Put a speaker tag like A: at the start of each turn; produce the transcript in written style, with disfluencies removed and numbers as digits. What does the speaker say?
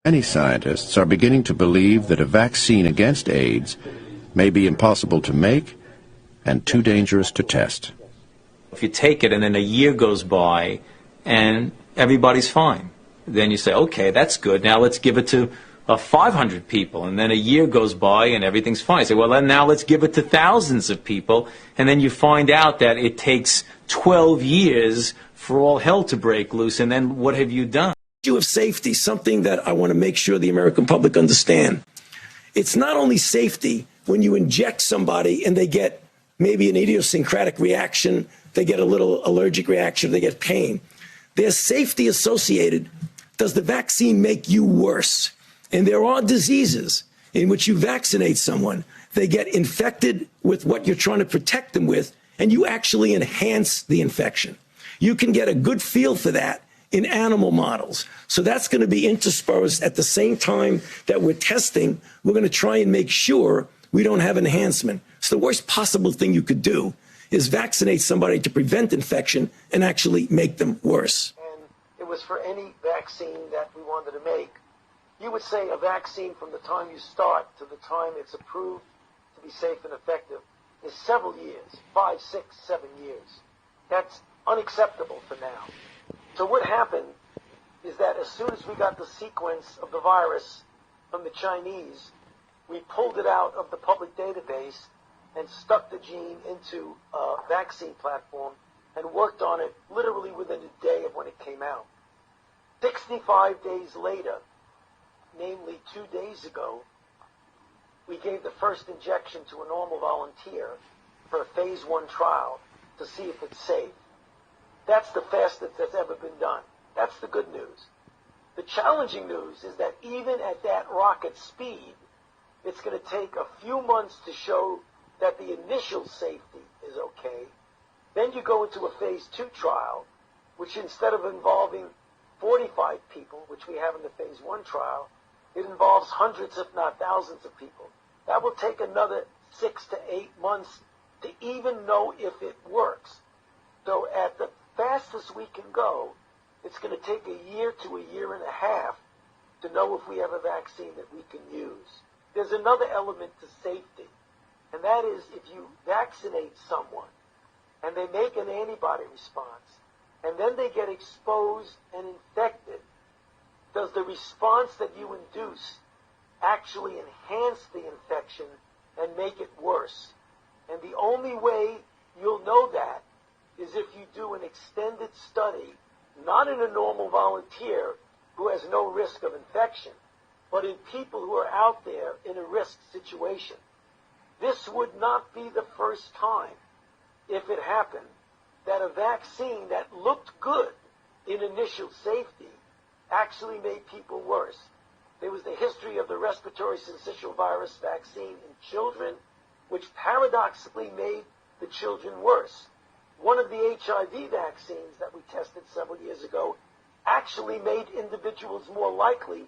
A: Many scientists are beginning to believe that a vaccine against AIDS may be impossible to make and too dangerous to test.
B: If you take it and then a year goes by and everybody's fine, then you say, okay, that's good. Now let's give it to 500 people. And then a year goes by and everything's fine. You say, well, then now let's give it to thousands of people. And then you find out that it takes 12 years for all hell to break loose. And then what have you done?
C: Issue of safety, something that I want to make sure the American public understand. It's not only safety when you inject somebody and they get maybe an idiosyncratic reaction, they get a little allergic reaction, they get pain. There's safety associated. Does the vaccine make you worse? And there are diseases in which you vaccinate someone, they get infected with what you're trying to protect them with, and you actually enhance the infection. You can get a good feel for that in animal models. So that's going to be interspersed at the same time that we're testing. We're going to try and make sure we don't have enhancement. So the worst possible thing you could do is vaccinate somebody to prevent infection and actually make them worse.
D: And it was for any vaccine that we wanted to make. You would say a vaccine from the time you start to the time it's approved to be safe and effective is several years, 5, 6, 7 years. That's unacceptable for now. So what happened is that as soon as we got the sequence of the virus from the Chinese, we pulled it out of the public database and stuck the gene into a vaccine platform and worked on it literally within a day of when it came out. 65 days later, namely 2 days ago, we gave the first injection to a normal volunteer for a phase 1 trial to see if it's safe. That's the fastest that's ever been done. That's the good news. The challenging news is that even at that rocket speed, it's going to take a few months to show that the initial safety is okay. Then you go into a phase 2 trial, which instead of involving 45 people, which we have in the phase 1 trial, it involves hundreds, if not thousands of people. That will take another 6 to 8 months to even know if it works. So at the fastest we can go, it's going to take a year to a year and a half to know if we have a vaccine that we can use. There's another element to safety, and that is if you vaccinate someone and they make an antibody response and then they get exposed and infected, does the response that you induce actually enhance the infection and make it worse? And the only way you'll know that is if you do an extended study, not in a normal volunteer who has no risk of infection, but in people who are out there in a risk situation. This would not be the first time, if it happened, that a vaccine that looked good in initial safety actually made people worse. There was the history of the respiratory syncytial virus vaccine in children, which paradoxically made the children worse. One of the HIV vaccines that we tested several years ago actually made individuals more likely